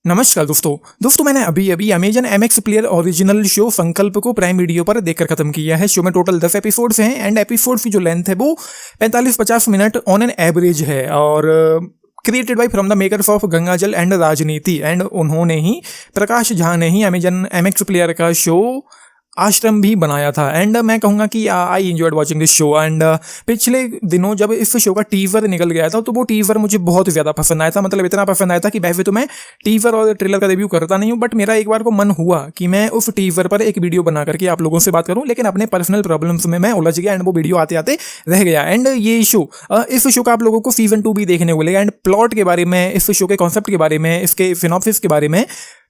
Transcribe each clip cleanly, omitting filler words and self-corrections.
नमस्कार दोस्तों मैंने अभी Amazon MX player original show संकल्प को प्राइम वीडियो पर देखकर खत्म किया है। शो में टोटल 10 एपिसोड्स हैं एंड एपिसोड्स की जो लेंथ है वो 45-50 मिनट ऑन एन एवरेज है और created by from the makers of गंगाजल एंड राजनीति एंड उन्होंने ही प्रकाश झा ने ही अमेजन MX प्लेयर का शो आश्रम भी बनाया था। एंड मैं कहूँगा कि I enjoyed watching this show and पिछले दिनों जब इस शो का टीजर निकल गया था तो वो टीजर मुझे बहुत ज़्यादा पसंद आया था। मतलब इतना पसंद आया था कि वैसे तो मैं टीजर और ट्रेलर का रिव्यू करता नहीं हूँ, बट मेरा एक बार को मन हुआ कि मैं उस टीजर पर एक वीडियो बना करके आप लोगों से बात करूँ, लेकिन अपने पर्सनल प्रॉब्लम्स में मैं उलझ गया एंड वो वीडियो आते आते रह गया। एंड ये शो इस शो का आप लोगों को सीजन 2 भी देखने को मिलेगा एंड प्लॉट के बारे में, इस शो के कॉन्सेप्ट के बारे में, इसके सिनॉप्सिस के बारे में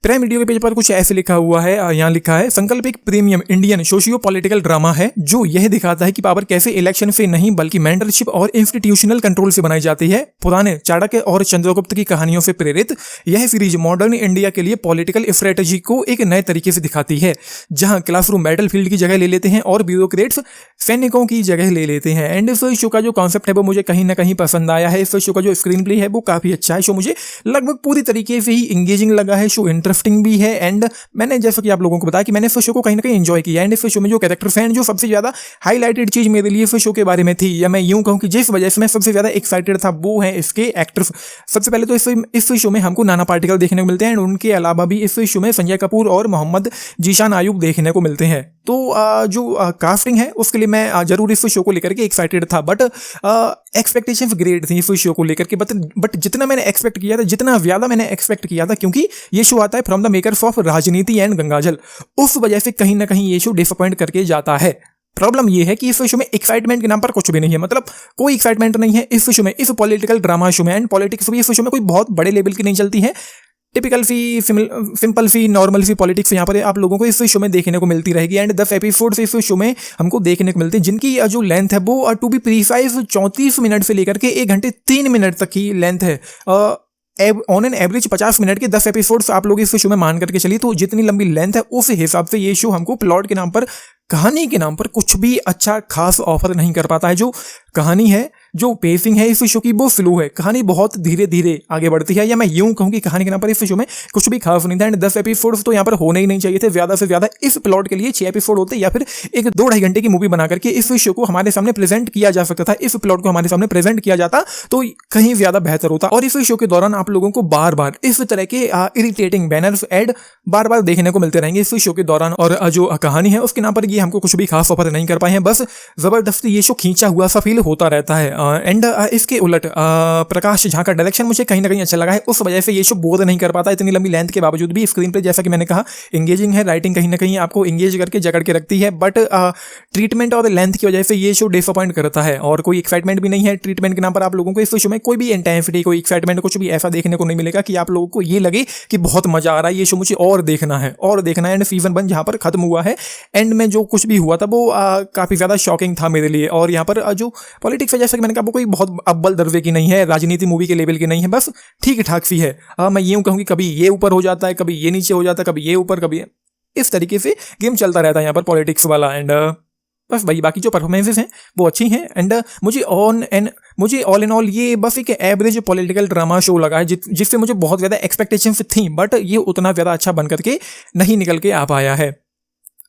प्राइम वीडियो के पेज पर कुछ ऐसे लिखा हुआ है। यहाँ लिखा है, संकल्प एक premium Indian socio political drama है जो यह दिखाता है कि पावर कैसे इलेक्शन से नहीं बल्कि मेंटरशिप और इंस्टीट्यूशनल कंट्रोल से बनाई जाती है। पुराने चाणक्य और चंद्रगुप्त की कहानियों से प्रेरित यह सीरीज मॉडर्न इंडिया के लिए पॉलिटिकल स्ट्रेटेजी को एक नए तरीके से दिखाती है, जहां क्लासरूम बैटलफील्ड की जगह ले लेते हैं और ब्यूरोक्रेट्स सैनिकों की जगह ले लेते हैं। एंड इस शो का जो कॉन्सेप्ट है वो मुझे कहीं ना कहीं पसंद आया है। इस शो का जो स्क्रीन प्ले है वो काफी अच्छा है। शो मुझे लगभग पूरी तरीके से ही इंगेजिंग लगा है। शो इंटरेस्टिंग भी है एंड मैंने जैसा कि आप लोगों को बताया कि मैंने इस शो को कहीं ना कहीं एंजॉय किया। एंड इस शो में जो कैरेक्टर्स हैं, जो सबसे ज्यादा हाईलाइटेड चीज मेरे लिए इस शो के बारे में थी, या मैं यूं कहूं कि जिस वजह से मैं सबसे ज्यादा एक्साइटेड था, वो है इसके एक्टर्स। सबसे पहले तो इस शो में हमको नाना पाटेकर देखने को मिलते हैं एंड उनके अलावा भी इस शो में संजय कपूर और मोहम्मद जीशान आयुब देखने को मिलते हैं। तो जो कास्टिंग है उसके लिए मैं जरूर इस शो को लेकर के एक्साइटेड था, बट एक्सपेक्टेशंस ग्रेट थी इस शो को लेकर के। बट जितना मैंने एक्सपेक्ट किया था, जितना ज्यादा मैंने एक्सपेक्ट किया था, क्योंकि ये शो आता है फ्रॉम द मेकर्स ऑफ राजनीति एंड गंगाजल, उस वजह से कहीं ना कहीं ये शो डिसअपॉइंट करके जाता है। प्रॉब्लम ये है कि इस शो में एक्साइटमेंट के नाम पर कुछ भी नहीं है। मतलब कोई एक्साइटमेंट नहीं है इस शो में, इस पॉलिटिकल ड्रामा शो में। एंड पॉलिटिक्स भी इस शो में कोई बहुत बड़े लेवल की नहीं चलती है। टिपिकल सी सिंपल सी नॉर्मल सी पॉलिटिक्स यहाँ पर आप लोगों को इस शो में देखने को मिलती रहेगी। एंड 10 एपिसोड्स इस शो में हमको देखने को मिलते हैं, जिनकी जो लेंथ है वो टू बी प्रीसाइज 34 मिनट से लेकर के 1 घंटे 3 मिनट तक की लेंथ है। ऑन एन एवरेज 50 मिनट के 10 एपिसोड्स आप लोग इस शो में मान करके चलिए, तो जितनी लंबी लेंथ है उस हिसाब से ये शो हमको प्लॉट के नाम पर, कहानी के नाम पर कुछ भी अच्छा खास ऑफर नहीं कर पाता है। जो कहानी है, जो पेसिंग है इस शो की, वो स्लो है। कहानी बहुत धीरे धीरे आगे बढ़ती है, या मैं यूं कहूं कि कहानी के नाम पर इस शो में कुछ भी खास नहीं था। एंड 10 एपिसोड्स तो यहाँ पर होने ही नहीं चाहिए थे। ज्यादा से ज्यादा इस प्लॉट के लिए 6 एपिसोड होते, या फिर एक 2-2.5 घंटे की मूवी बना करके इस शो को हमारे सामने प्रेजेंट किया जा सकता था। इस प्लॉट को हमारे सामने प्रेजेंट किया जाता तो कहीं ज्यादा बेहतर होता। और इस शो के दौरान आप लोगों को बार बार इस तरह के इरिटेटिंग बैनर्स एड बार बार देखने को मिलते रहेंगे इस शो के दौरान। और जो कहानी है उसके नाम पर ये हमको कुछ भी खास ऑफर नहीं कर पाए हैं। बस जबरदस्ती ये शो खींचा हुआ सा फील होता रहता है। एंड इसके उलट प्रकाश झा का डायरेक्शन मुझे कहीं ना कहीं अच्छा लगा है। उस वजह से ये शो बोर नहीं कर पाता। इतनी लंबी लेंथ के बावजूद भी स्क्रीन पे, जैसा कि मैंने कहा, एंगेजिंग है। राइटिंग कहीं ना कहीं आपको एंगेज करके जकड़ के रखती है, बट ट्रीटमेंट और लेंथ की वजह से ये शो डिसअपॉइंट करता है। और कोई एक्साइटमेंट भी नहीं है। ट्रीटमेंट के नाम पर आप लोगों को इस शो में कोई भी इंटेंसिटी, कोई एक्साइटमेंट, कुछ भी ऐसा देखने को नहीं मिलेगा कि आप लोगों को ये लगे कि बहुत मजा आ रहा है, ये शो मुझे और देखना है और देखना है। एंड सीजन 1 जहां पर खत्म हुआ है, एंड में जो कुछ भी हुआ था वो काफी ज्यादा शॉकिंग था मेरे लिए। और यहाँ पर जो पॉलिटिक्स है, जैसा कि मैंने कहा, वो कोई बहुत अव्वल दर्जे की नहीं है, राजनीति मूवी के लेवल की नहीं है, बस ठीक ठाक सी है। मैं यूं कहूँ कि कभी ये ऊपर हो जाता है, कभी ये नीचे हो जाता है, कभी ये ऊपर, कभी इस तरीके से गेम चलता रहता है यहाँ पर पॉलिटिक्स वाला। एंड बस भाई, बाकी जो परफॉर्मेंसेस हैं वो अच्छी हैं। एंड मुझे ऑल इन ऑल ये बस एक एवरेज पॉलिटिकल ड्रामा शो लगा है, जिससे मुझे बहुत ज़्यादा एक्सपेक्टेशंस थी, बट ये उतना ज़्यादा अच्छा बन करके नहीं निकल के आ पाया है।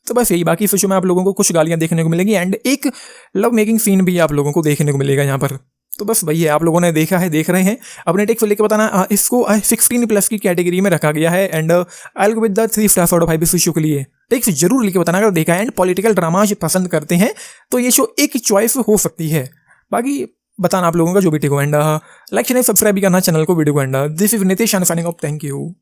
तो बस यही। बाकी इस शो में आप लोगों को कुछ गालियां देखने को मिलेंगी एंड एक लव मेकिंग सीन भी आप लोगों को देखने को मिलेगा यहाँ पर। तो बस वही है, आप लोगों ने देखा है, देख रहे हैं, अपने टेक्स लेके बताना। इसको 16+ की कैटेगरी में रखा गया है and I will go with the 3 stars out of 5 इस शो के लिए। टेक्स जरूर लिख के बताना अगर देखा है एंड पॉलिटिकल ड्रामा पसंद करते हैं तो ये शो एक चॉइस हो सकती है। बाकी बताना आप लोगों का जो भी टेक हो। एंड लाइक, सब्सक्राइब भी करना चैनल को, वीडियो को। And this is Nitesh signing off. Thank you.